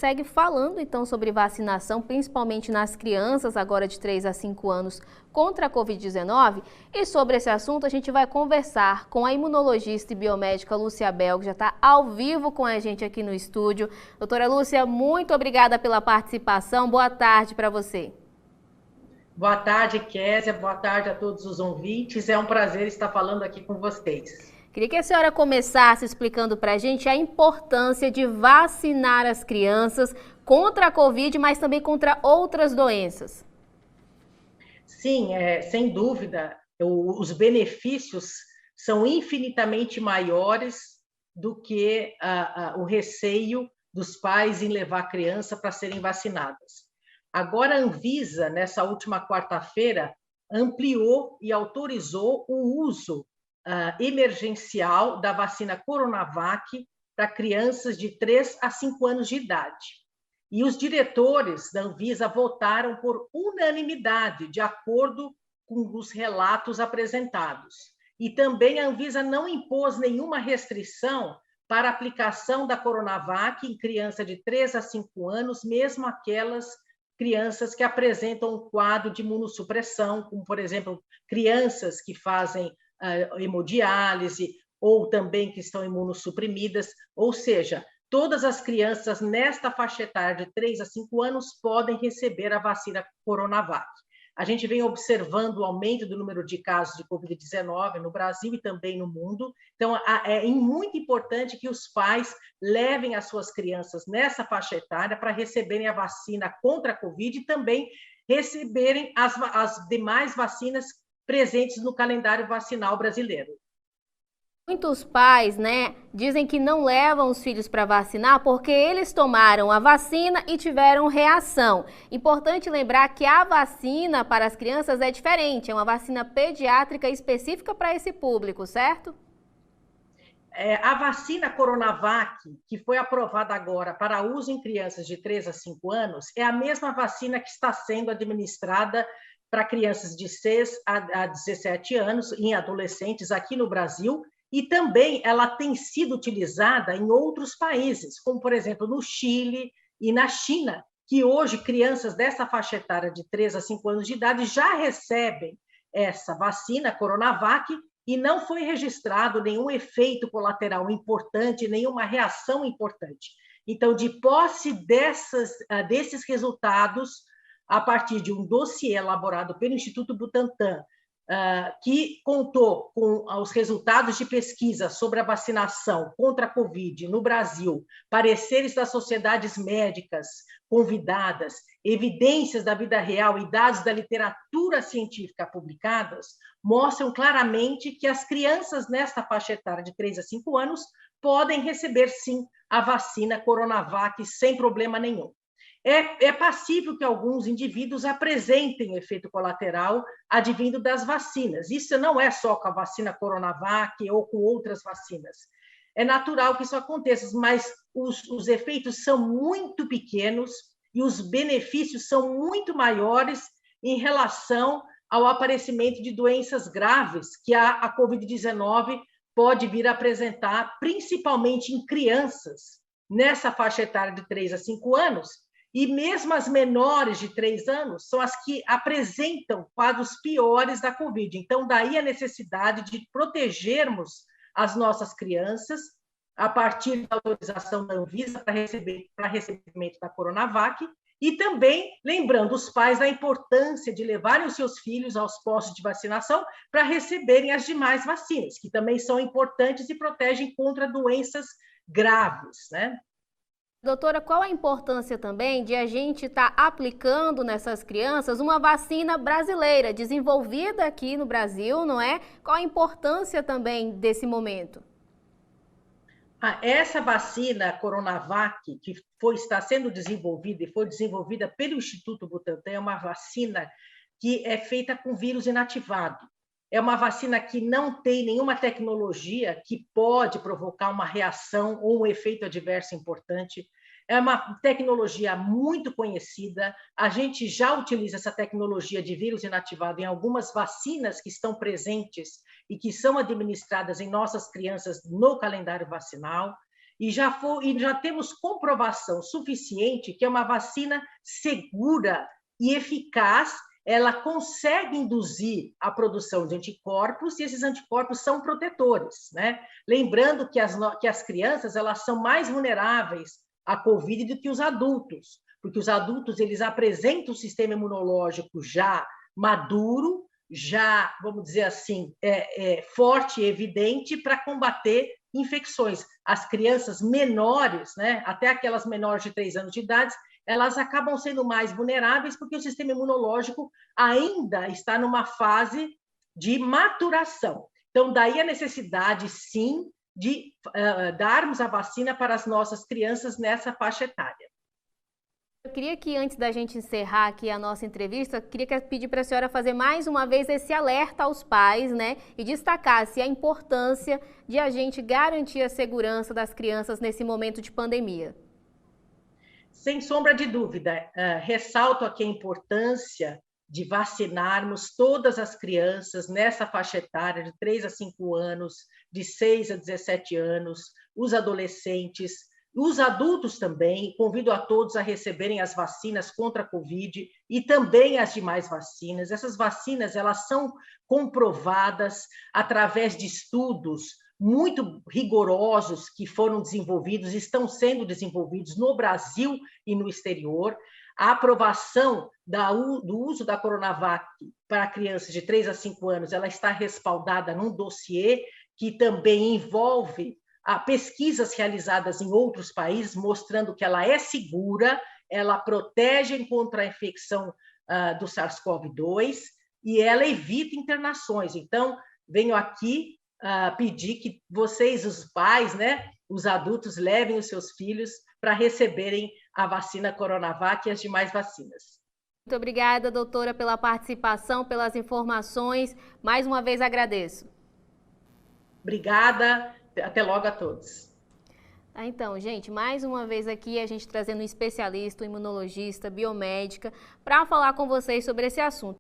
segue falando então sobre vacinação, principalmente nas crianças agora de 3 a 5 anos contra a Covid-19. E sobre esse assunto a gente vai conversar com a imunologista e biomédica Lúcia Bel, que já está ao vivo com a gente aqui no estúdio. Doutora Lúcia, muito obrigada pela participação. Boa tarde para você. Boa tarde, Késia. Boa tarde a todos os ouvintes. É um prazer estar falando aqui com vocês. Queria que a senhora começasse explicando para a gente a importância de vacinar as crianças contra a Covid, mas também contra outras doenças. Sim, sem dúvida, os benefícios são infinitamente maiores do que o receio dos pais em levar a criança para serem vacinadas. Agora, a Anvisa, nessa última quarta-feira, ampliou e autorizou o uso emergencial da vacina Coronavac para crianças de 3 a 5 anos de idade. E os diretores da Anvisa votaram por unanimidade, de acordo com os relatos apresentados. E também a Anvisa não impôs nenhuma restrição para a aplicação da Coronavac em criança de 3 a 5 anos, mesmo aquelas crianças que apresentam um quadro de imunossupressão, como, por exemplo, crianças que fazem hemodiálise ou também que estão imunossuprimidas, ou seja, todas as crianças nesta faixa etária de 3 a 5 anos podem receber a vacina Coronavac. A gente vem observando o aumento do número de casos de Covid-19 no Brasil e também no mundo. Então, é muito importante que os pais levem as suas crianças nessa faixa etária para receberem a vacina contra a Covid e também receberem as demais vacinas presentes no calendário vacinal brasileiro. Muitos pais, dizem que não levam os filhos para vacinar porque eles tomaram a vacina e tiveram reação. Importante lembrar que a vacina para as crianças é diferente, é uma vacina pediátrica específica para esse público, certo? A vacina Coronavac, que foi aprovada agora para uso em crianças de 3 a 5 anos, é a mesma vacina que está sendo administrada para crianças de 6 a 17 anos, em adolescentes aqui no Brasil, e também ela tem sido utilizada em outros países, como, por exemplo, no Chile e na China, que hoje crianças dessa faixa etária de 3 a 5 anos de idade já recebem essa vacina Coronavac e não foi registrado nenhum efeito colateral importante, nenhuma reação importante. Então, de posse desses resultados, a partir de um dossiê elaborado pelo Instituto Butantan, que contou com os resultados de pesquisa sobre a vacinação contra a Covid no Brasil, pareceres das sociedades médicas convidadas, evidências da vida real e dados da literatura científica publicadas, mostram claramente que as crianças nesta faixa etária de 3 a 5 anos podem receber, sim, a vacina Coronavac sem problema nenhum. É passível que alguns indivíduos apresentem efeito colateral advindo das vacinas. Isso não é só com a vacina Coronavac ou com outras vacinas. É natural que isso aconteça, mas os efeitos são muito pequenos e os benefícios são muito maiores em relação ao aparecimento de doenças graves que a Covid-19 pode vir a apresentar, principalmente em crianças, nessa faixa etária de 3 a 5 anos, e mesmo as menores de 3 anos são as que apresentam quadros piores da Covid. Então, daí a necessidade de protegermos as nossas crianças a partir da autorização da Anvisa para recebimento da Coronavac e também lembrando os pais da importância de levarem os seus filhos aos postos de vacinação para receberem as demais vacinas, que também são importantes e protegem contra doenças graves, né? Doutora, qual a importância também de a gente estar aplicando nessas crianças uma vacina brasileira, desenvolvida aqui no Brasil, não é? Qual a importância também desse momento? Essa vacina Coronavac, que está sendo desenvolvida e foi desenvolvida pelo Instituto Butantan, é uma vacina que é feita com vírus inativado. É uma vacina que não tem nenhuma tecnologia que pode provocar uma reação ou um efeito adverso importante. É uma tecnologia muito conhecida. A gente já utiliza essa tecnologia de vírus inativado em algumas vacinas que estão presentes e que são administradas em nossas crianças no calendário vacinal. e já temos comprovação suficiente que é uma vacina segura e eficaz. Ela consegue induzir a produção de anticorpos e esses anticorpos são protetores, né? Lembrando que as crianças elas são mais vulneráveis à Covid do que os adultos, porque os adultos eles apresentam um sistema imunológico já maduro, já, vamos dizer assim, forte e evidente para combater infecções. As crianças menores, né, até aquelas menores de 3 anos de idade, elas acabam sendo mais vulneráveis porque o sistema imunológico ainda está numa fase de maturação. Então, daí a necessidade, sim, de darmos a vacina para as nossas crianças nessa faixa etária. Eu queria que, antes da gente encerrar aqui a nossa entrevista, queria pedir para a senhora fazer mais uma vez esse alerta aos pais, né? E destacasse a importância de a gente garantir a segurança das crianças nesse momento de pandemia. Sem sombra de dúvida, ressalto aqui a importância de vacinarmos todas as crianças nessa faixa etária de 3 a 5 anos, de 6 a 17 anos, os adolescentes, os adultos também. Convido a todos a receberem as vacinas contra a Covid e também as demais vacinas. Essas vacinas elas são comprovadas através de estudos muito rigorosos que foram desenvolvidos, estão sendo desenvolvidos no Brasil e no exterior. A aprovação do uso da Coronavac para crianças de 3 a 5 anos, ela está respaldada num dossiê que também envolve pesquisas realizadas em outros países, mostrando que ela é segura, ela protege contra a infecção do SARS-CoV-2 e ela evita internações. Então, venho aqui pedir que vocês, os pais, né, os adultos, levem os seus filhos para receberem a vacina Coronavac e as demais vacinas. Muito obrigada, doutora, pela participação, pelas informações. Mais uma vez agradeço. Obrigada, até logo a todos. Então, gente, mais uma vez aqui a gente trazendo um especialista, um imunologista, biomédica, para falar com vocês sobre esse assunto.